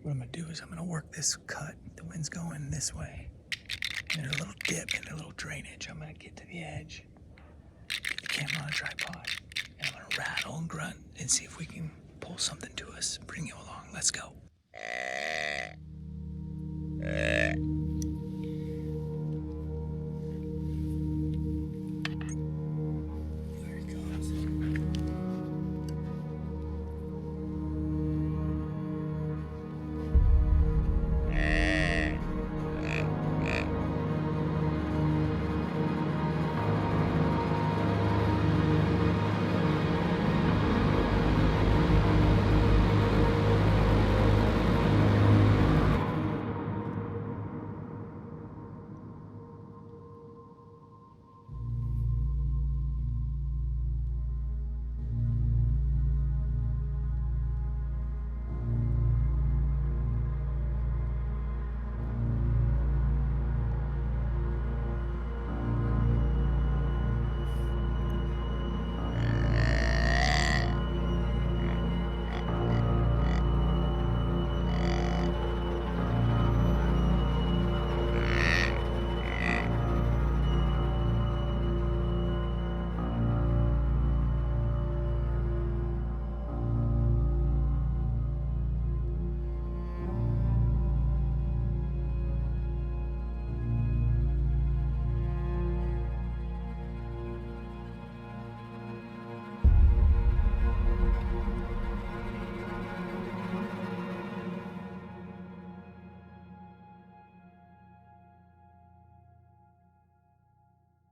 What I'm gonna do is I'm gonna work this cut. The wind's going this way. And there's a little dip and a little drainage. I'm gonna get to the edge, get the camera on a tripod, and I'm gonna rattle and grunt and see if we can pull something to us, bring you along. Let's go.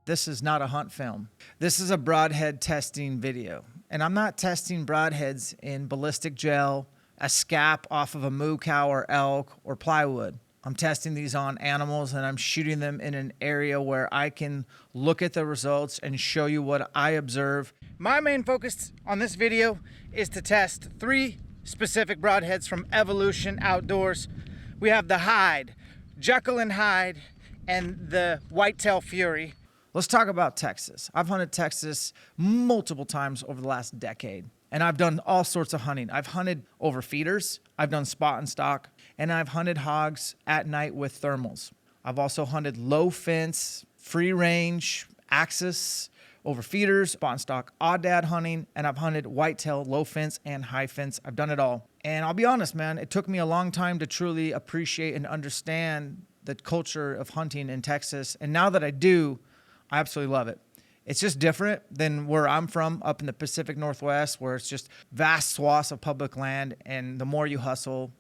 This is not a hunt film. This is a broadhead testing video. And I'm not testing broadheads in ballistic gel, a scap off of a moo cow or elk or plywood. I'm testing these on animals and I'm shooting them in an area where I can look at the results and show you what I observe. My main focus on this video is to test 3 specific broadheads from Evolution Outdoors. We have the Hyde, Jekyll and Hyde, and the Whitetail Fury. Let's talk about Texas. I've hunted Texas multiple times over the last decade, and I've done all sorts of hunting. I've hunted over feeders, I've done spot and stock, and I've hunted hogs at night with thermals. I've also hunted low fence, free range, axis, over feeders, spot and stock, oddad hunting, and I've hunted whitetail, low fence, and high fence. I've done it all. And I'll be honest, man, it took me a long time to truly appreciate and understand the culture of hunting in Texas. And now that I do, I absolutely love it. It's just different than where I'm from, up in the Pacific Northwest, where it's just vast swaths of public land, and the more you hustle,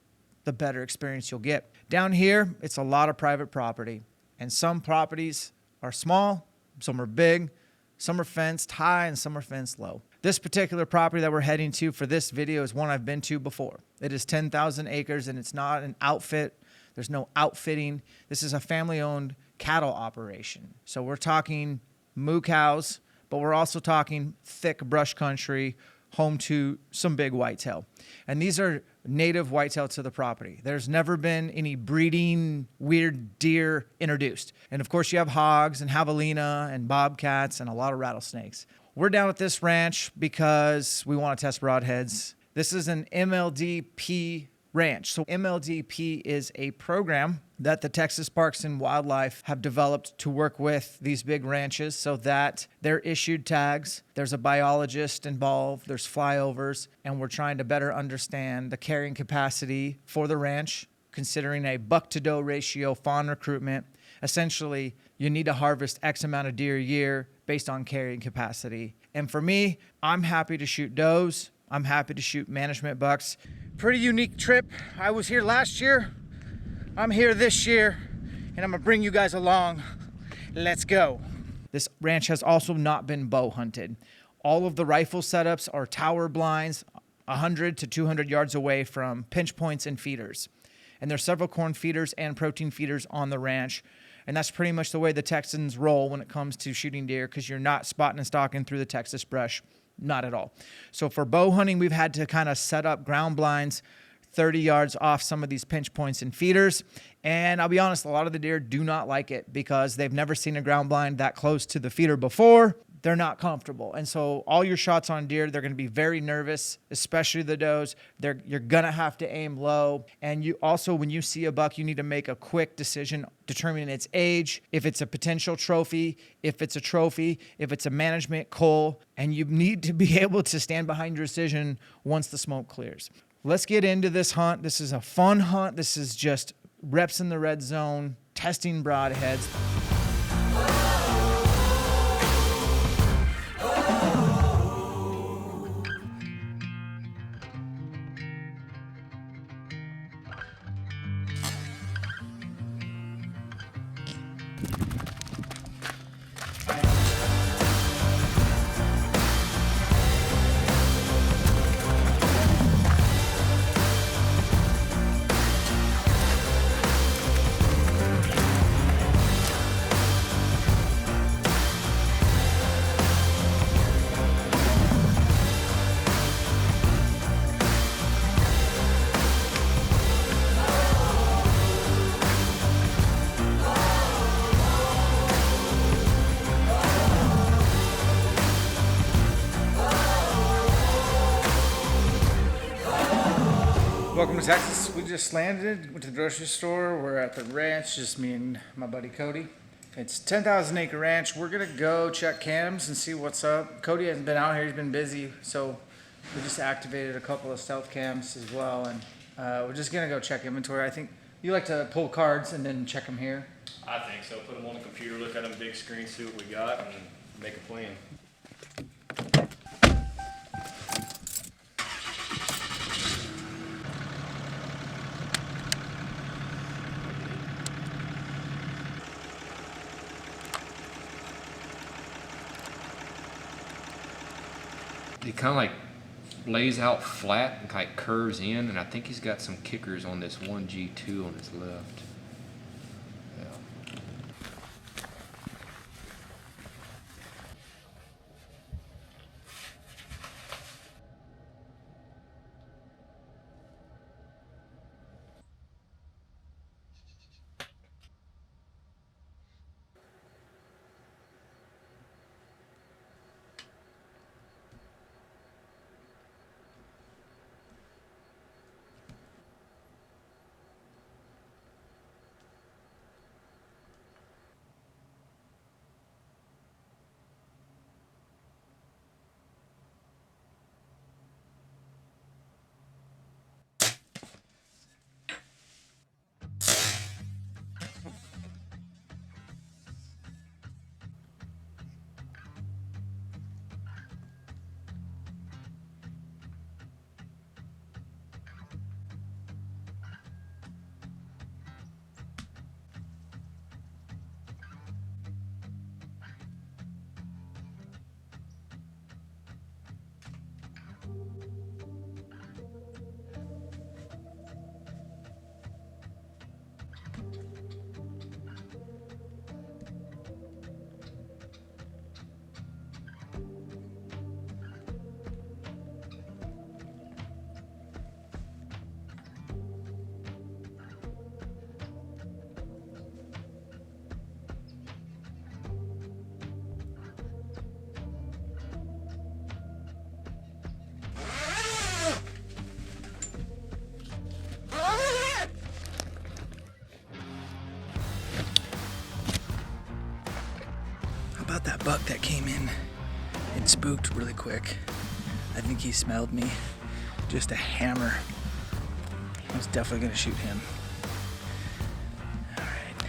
the better experience you'll get. Down here, it's a lot of private property, and some properties are small, some are big, some are fenced high, and some are fenced low. This particular property that we're heading to for this video is one I've been to before. It is 10,000 acres, and it's not an outfit. There's no outfitting. This is a family-owned cattle operation. So we're talking moo cows, but we're also talking thick brush country, home to some big whitetail. And these are native whitetail to the property. There's never been any breeding weird deer introduced. And of course you have hogs and javelina and bobcats and a lot of rattlesnakes. We're down at this ranch because we want to test broadheads. This is an MLDP ranch. So MLDP is a program that the Texas Parks and Wildlife have developed to work with these big ranches so that they're issued tags. There's a biologist involved, there's flyovers, and we're trying to better understand the carrying capacity for the ranch, considering a buck to doe ratio fawn recruitment. Essentially, you need to harvest X amount of deer a year based on carrying capacity. And for me, I'm happy to shoot does. I'm happy to shoot management bucks. Pretty unique trip. I was here last year. I'm here this year, and I'm gonna bring you guys along. Let's go. This ranch has also not been bow hunted. All of the rifle setups are tower blinds, 100 to 200 yards away from pinch points and feeders. And there's several corn feeders and protein feeders on the ranch. And that's pretty much the way the Texans roll when it comes to shooting deer, because you're not spotting and stalking through the Texas brush. Not at all. So for bow hunting, we've had to kind of set up ground blinds 30 yards off some of these pinch points and feeders. And I'll be honest, a lot of the deer do not like it because they've never seen a ground blind that close to the feeder before. they're not comfortable. And so all your shots on deer, they're going to be very nervous, especially the does. You're going to have to aim low. And you also, when you see a buck, you need to make a quick decision determining its age, if it's a potential trophy, if it's a trophy, if it's a management cull, and you need to be able to stand behind your decision once the smoke clears. Let's get into this hunt. This is a fun hunt. This is just reps in the red zone, testing broadheads. Welcome to Texas. We just landed, went to the grocery store. We're at the ranch, just me and my buddy Cody. It's 10,000 acre ranch. We're gonna go check cams and see what's up. Cody hasn't been out here, he's been busy, so we just activated a couple of stealth cams as well, and we're just gonna go check inventory. I think you like to pull cards and then check them here. I think so. Put them on the computer, look at them, big screen, see what we got, and make a plan. He kind of like lays out flat and kind of curves in, and I think he's got some kickers on this 1G2 on his left. Yeah. About that buck that came in and spooked really quick. I think he smelled me. Just a hammer. I was definitely gonna shoot him. All right.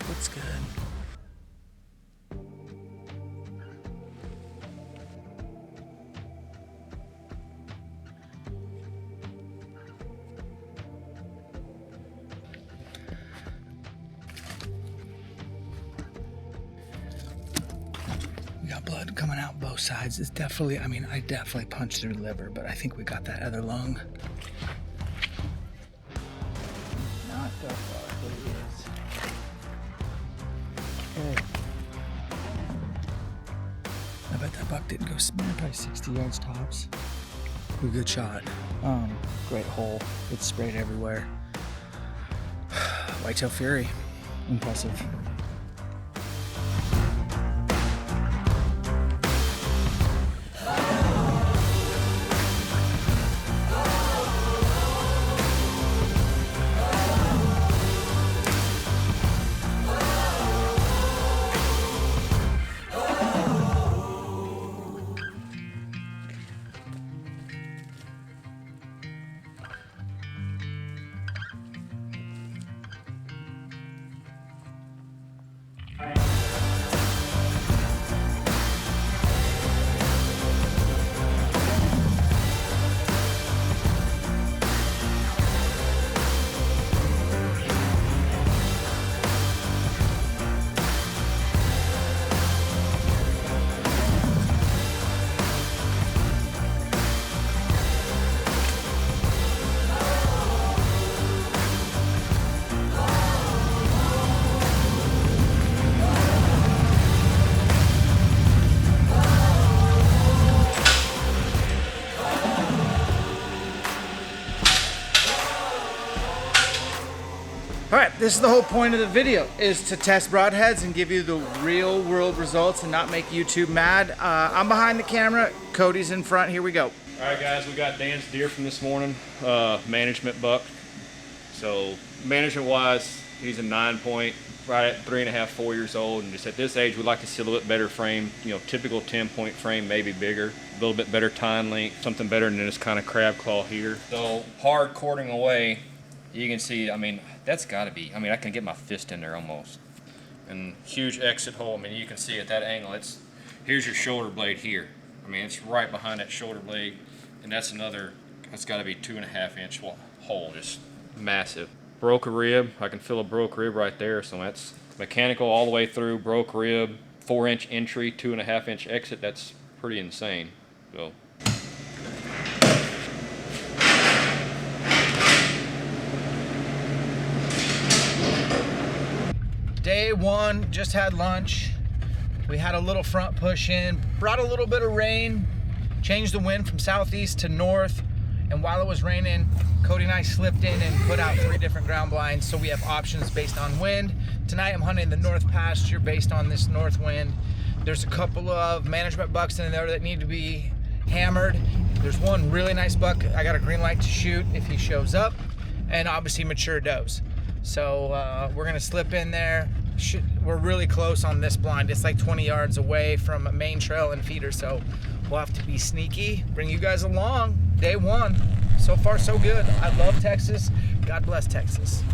Looks good. We got blood coming out both sides. It's definitely, I mean, I definitely punched through the liver, but I think we got that other lung. Not so far, but it is. Okay. I bet that buck didn't go probably 60 yards tops. Good shot. Great hole. It sprayed everywhere. Whitetail Fury. Impressive. All right, this is the whole point of the video, is to test broadheads and give you the real world results and not make YouTube mad. I'm behind the camera, Cody's in front, here we go. All right, guys, we got Dan's deer from this morning, management buck. So management wise, he's a 9-point, right at 3.5, 4 years old. And just at this age, we like to see a little bit better frame, you know, typical 10-point frame, maybe bigger, a little bit better tine length, something better than this kind of crab claw here. So hard cording away, you can see, I mean, that's gotta be, I mean, I can get my fist in there almost. And huge exit hole, I mean, you can see at that angle, here's your shoulder blade here. I mean, it's right behind that shoulder blade, and that's gotta be 2.5 inch hole, just massive. Broke a rib, I can feel a broke rib right there, so that's mechanical all the way through, broke rib, 4-inch entry, 2.5 inch exit, that's pretty insane. So. Day one, just had lunch. We had a little front push in, brought a little bit of rain, changed the wind from southeast to north, and while it was raining, Cody and I slipped in and put out 3 different ground blinds, so we have options based on wind. Tonight I'm hunting the north pasture based on this north wind. There's a couple of management bucks in there that need to be hammered. There's one really nice buck I got a green light to shoot if he shows up, and obviously mature does. So we're gonna slip in there. We're really close on this blind. It's like 20 yards away from a main trail and feeder, so we'll have to be sneaky, bring you guys along. Day one, so far so good. I love Texas. God bless Texas.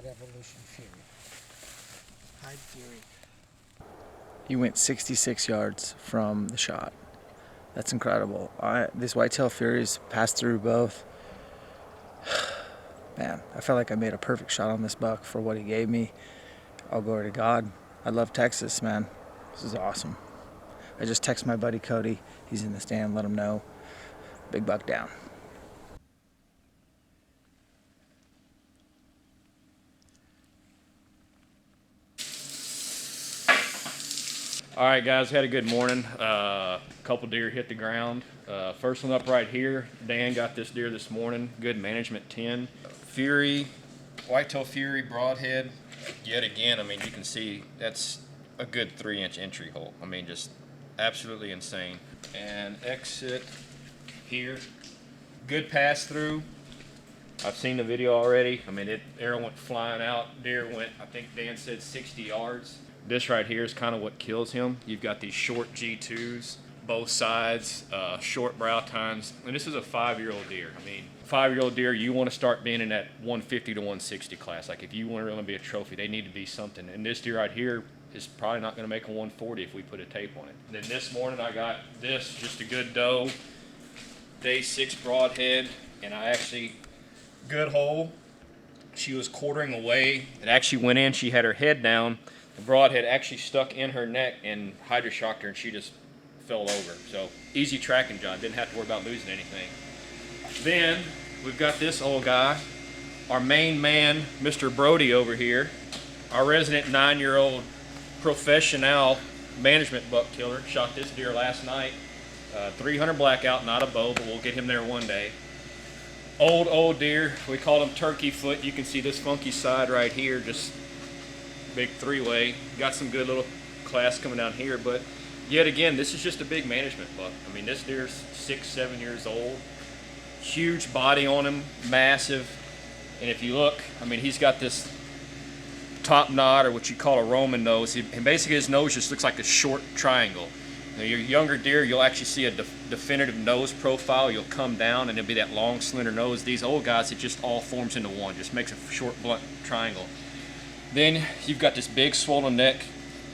Broadhead Evolution Fury. Hyde Fury. He went 66 yards from the shot. That's incredible. This Whitetail Fury's passed through both. Man, I felt like I made a perfect shot on this buck for what he gave me. All glory to God. I love Texas, man. This is awesome. I just text my buddy Cody. He's in the stand. Let him know. Big buck down. All right, guys, had a good morning. Couple deer hit the ground. First one up right here, Dan got this deer this morning. Good management 10. Fury, Whitetail Fury, Broadhead. Yet again, I mean, you can see that's a good 3-inch entry hole. I mean, just absolutely insane. And exit here. Good pass through. I've seen the video already. I mean, arrow went flying out. Deer went, I think Dan said 60 yards. This right here is kind of what kills him. You've got these short G2s, both sides, short brow tines, and this is a 5-year-old deer. I mean, 5-year-old deer, you want to start being in that 150 to 160 class. Like if you want to really be a trophy, they need to be something. And this deer right here is probably not going to make a 140 if we put a tape on it. And then this morning I got this, just a good doe, day 6 Broadhead, and I actually, good hole. She was quartering away. It actually went in. She had her head down. The Broadhead actually stuck in her neck and hydro shocked her, and she just fell over. So easy tracking job. Didn't have to worry about losing anything. Then we've got this old guy, our main man, Mr. Brody over here, our resident 9-year-old professional management buck killer. Shot this deer last night. 300 blackout, not a bow, but we'll get him there one day. Old deer. We call him turkey foot. You can see this funky side right here, just big 3-way. Got some good little class coming down here, but yet again, this is just a big management buck. I mean, this deer's 6-7 years old. Huge body on him, massive. And if you look, I mean, he's got this top knot, or what you call a Roman nose. And basically his nose just looks like a short triangle. Now, your younger deer, you'll actually see a definitive nose profile. You'll come down and it'll be that long, slender nose. These old guys, it just all forms into one. Just makes a short, blunt triangle. Then you've got this big swollen neck.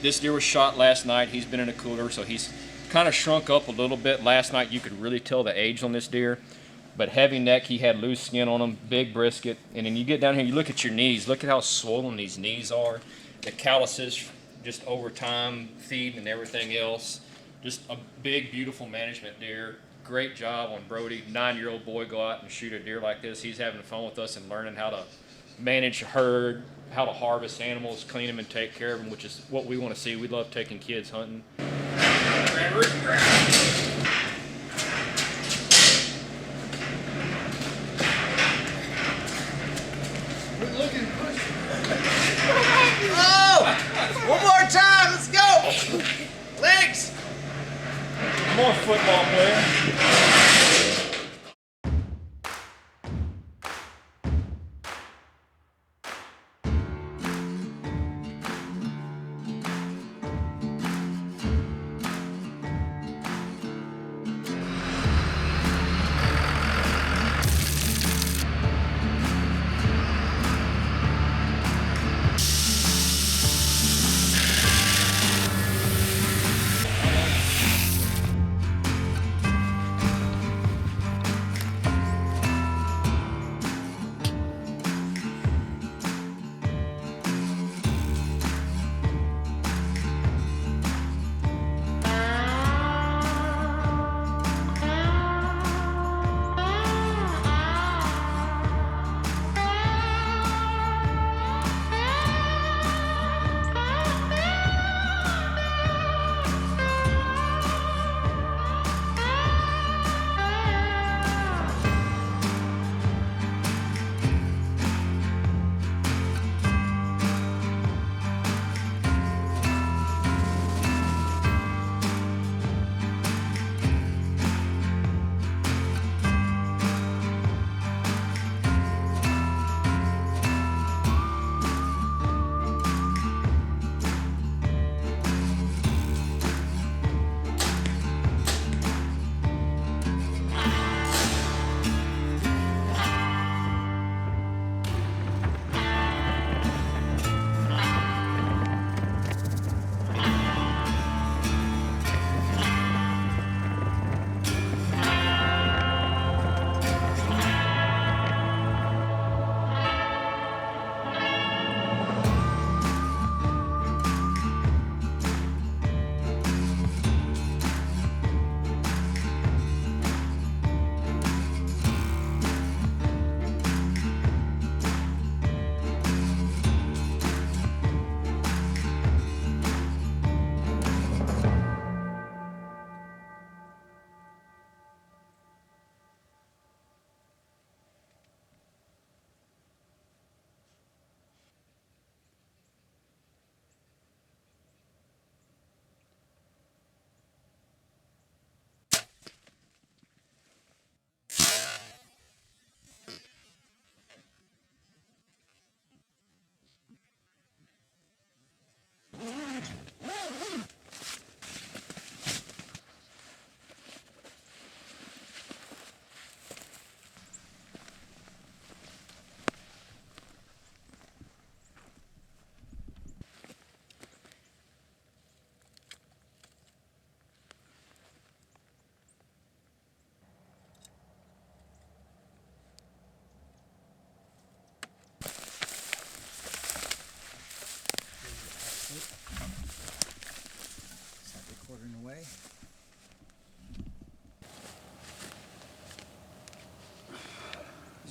This deer was shot last night. He's been in a cooler, so he's kind of shrunk up a little bit. Last night you could really tell the age on this deer. But heavy neck, he had loose skin on him, big brisket. And then you get down here, you look at your knees. Look at how swollen these knees are. The calluses just over time, feed and everything else. Just a big, beautiful management deer. Great job on Brody. 9-year-old boy go out and shoot a deer like this. He's having fun with us and learning how to manage a herd, how to harvest animals, clean them and take care of them, which is what we want to see. We love taking kids hunting. Oh! One more time, let's go! Legs! More football player.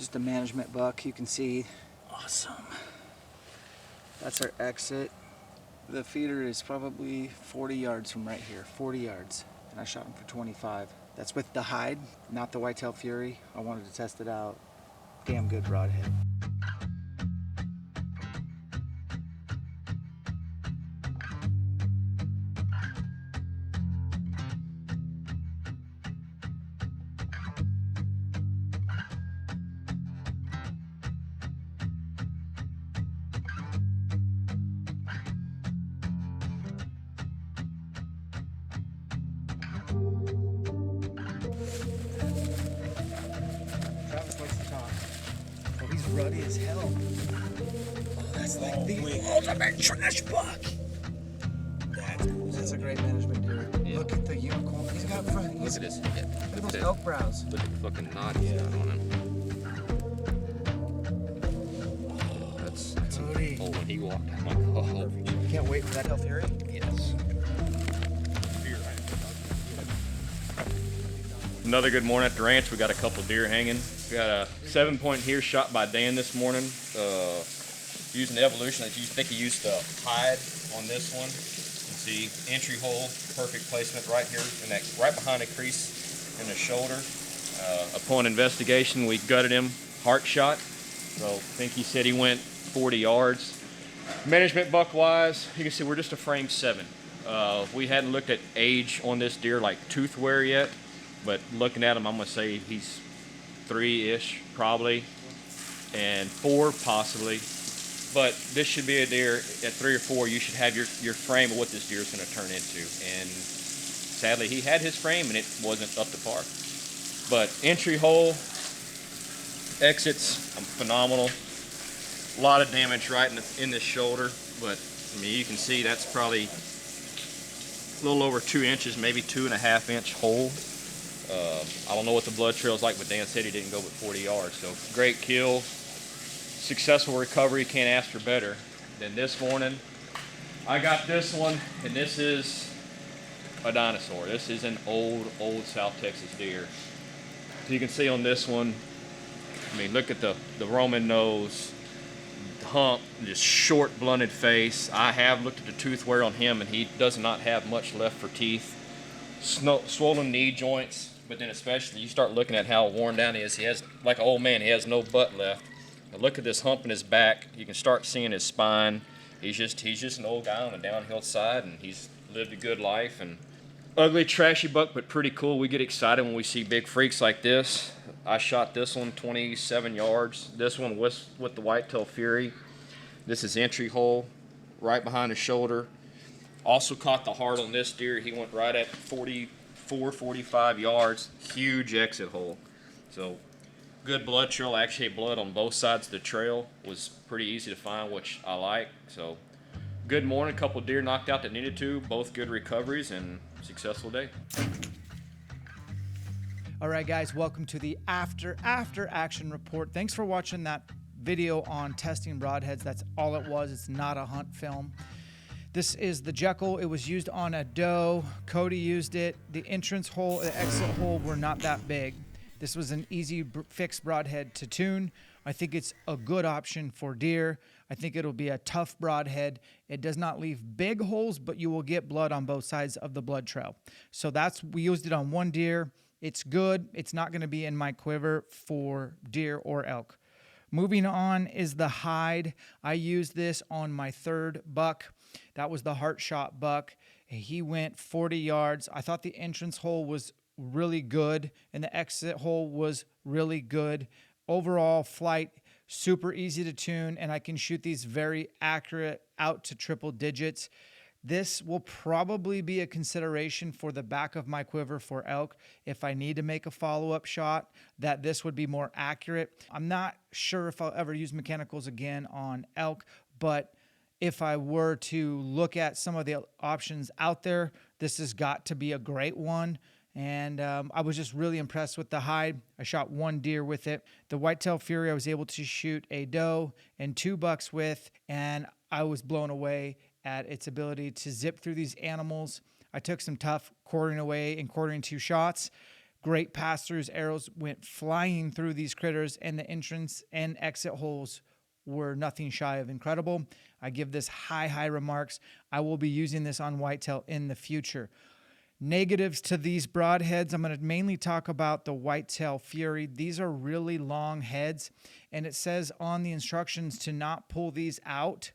just a management buck. You can see, awesome. That's our exit. The feeder is probably 40 yards from right here, 40 yards. And I shot him for 25. That's with the Hyde, not the Whitetail Fury. I wanted to test it out. Damn good broadhead. Travis likes to talk. Oh, he's ruddy as hell. Oh, that's like the ultimate trash buck. That's cool. That's a great management deer. Yeah. Look at the unicorn. He's got front. Look at this. Yeah. Look at those elk brows. Look at the fucking knot he's got on him. Oh, that's Cody. oh, when he walked, I'm like, oh. Can't wait for that Whitetail Fury. Yes. Another good morning at the ranch. We got a couple deer hanging. We got a 7-point here shot by Dan this morning. Using the evolution, I think he used the Hyde on this one. You can see entry hole, perfect placement right here, and that right behind the crease in the shoulder. Upon investigation, we gutted him, heart shot. So I think he said he went 40 yards. Management buck wise, you can see we're just a frame 7. We hadn't looked at age on this deer, like tooth wear yet. But looking at him, I'm gonna say he's 3-ish probably, and 4 possibly. But this should be a deer at 3 or 4. You should have your frame of what this deer is gonna turn into. And sadly, he had his frame and it wasn't up to par. But entry hole, exits, phenomenal. A lot of damage right in the shoulder, but I mean you can see that's probably a little over 2 inches, maybe 2.5 inch hole. I don't know what the blood trail is like, but Dan said he didn't go but 40 yards. So great kill, successful recovery. Can't ask for better. Then this morning, I got this one, and this is a dinosaur. This is an old South Texas deer. So you can see on this one, I mean, look at the Roman nose, hump, just short, blunted face. I have looked at the tooth wear on him, and he does not have much left for teeth. Swollen knee joints. But then especially you start looking at how worn down he is. He has, like an old man, he has no butt left. Now look at this hump in his back. You can start seeing his spine. He's just an old guy on the downhill side, and he's lived a good life. And ugly, trashy buck, but pretty cool. We get excited when we see big freaks like this. I shot this one 27 yards. This one was with the Whitetail Fury. This is entry hole, right behind his shoulder. Also caught the heart on this deer. He went right at 45 yards, huge exit hole. So good blood trail, actually blood on both sides of the trail. Was pretty easy to find, which I like. So good morning, a couple deer knocked out that needed to, both good recoveries, and successful day. All right, guys, welcome to the after action report. Thanks for watching that video on testing broadheads. That's all it was. It's not a hunt film. This is the Jekyll. It was used on a doe. Cody used it. The entrance hole, the exit hole were not that big. This was an easy fix broadhead to tune. I think it's a good option for deer. I think it'll be a tough broadhead. It does not leave big holes, but you will get blood on both sides of the blood trail. So we used it on one deer. It's good. It's not going to be in my quiver for deer or elk. Moving on is the Hyde. I used this on my 3rd buck. That was the heart shot buck. He went 40 yards. I thought the entrance hole was really good and the exit hole was really good. Overall flight, super easy to tune, and I can shoot these very accurate out to triple digits. This will probably be a consideration for the back of my quiver for elk. If I need to make a follow-up shot, that this would be more accurate. I'm not sure if I'll ever use mechanicals again on elk, but if I were to look at some of the options out there, this has got to be a great one. And I was just really impressed with the Hyde. I shot 1 deer with it. The Whitetail Fury I was able to shoot a doe and 2 bucks with, and I was blown away at its ability to zip through these animals. I took some tough quartering away and quartering 2 shots, Great pass-throughs. Arrows went flying through these critters, and the entrance and exit holes were nothing shy of incredible. I give this high remarks. I will be using this on whitetail in the future. Negatives to these broadheads, I'm going to mainly talk about the Whitetail Fury. These are really long heads, and it says on the instructions to not pull these out.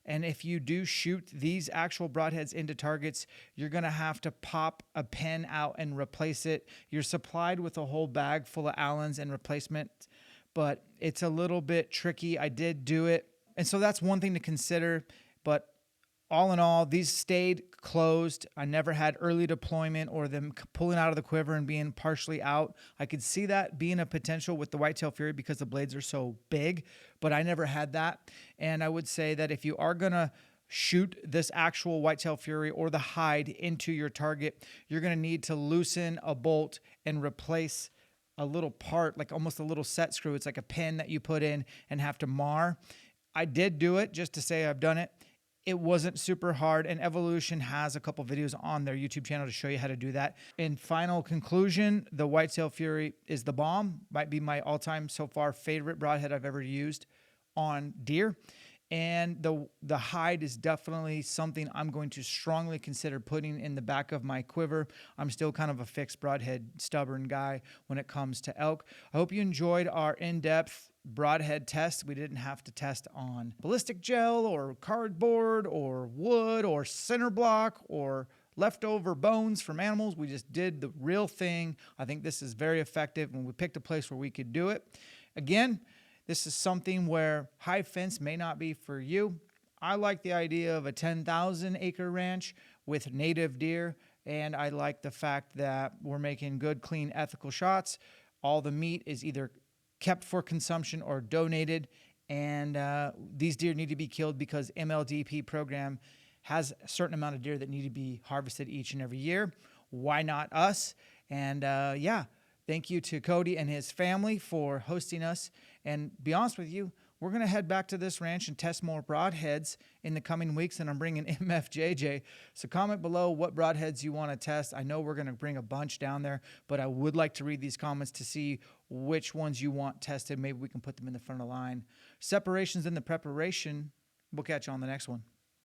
And if you do shoot these actual broadheads into targets, you're going to have to pop a pen out and replace it. You're supplied with a whole bag full of Allens and replacement, but it's a little bit tricky. I did do it. And so that's one thing to consider, but all in all, these stayed closed. I never had early deployment or them pulling out of the quiver and being partially out. I could see that being a potential with the Whitetail Fury because the blades are so big, but I never had that. And I would say that if you are going to shoot this actual Whitetail Fury or the Hyde into your target, you're going to need to loosen a bolt and replace a little part, like almost a little set screw. It's like a pin that you put in and have to mar. I did do it just to say I've done it. It wasn't super hard, and Evolution has a couple videos on their YouTube channel to show you how to do that. In final conclusion, the Whitetail Fury is the bomb. Might be my all-time so far favorite broadhead I've ever used on deer. And the Hyde is definitely something I'm going to strongly consider putting in the back of my quiver. I'm still kind of a fixed broadhead, stubborn guy when it comes to elk. I hope you enjoyed our in-depth broadhead test. We didn't have to test on ballistic gel or cardboard or wood or center block or leftover bones from animals. We just did the real thing. I think this is very effective, and we picked a place where we could do it. Again, this is something where high fence may not be for you. I like the idea of a 10,000 acre ranch with native deer, and I like the fact that we're making good, clean, ethical shots. All the meat is either kept for consumption or donated, and these deer need to be killed because MLDP program has a certain amount of deer that need to be harvested each and every year. Why not us? And yeah. Thank you to Cody and his family for hosting us. And be honest with you, we're going to head back to this ranch and test more broadheads in the coming weeks, and I'm bringing MFJJ. So comment below what broadheads you want to test. I know we're going to bring a bunch down there, but I would like to read these comments to see which ones you want tested. Maybe we can put them in the front of the line. Separations in the preparation. We'll catch you on the next one.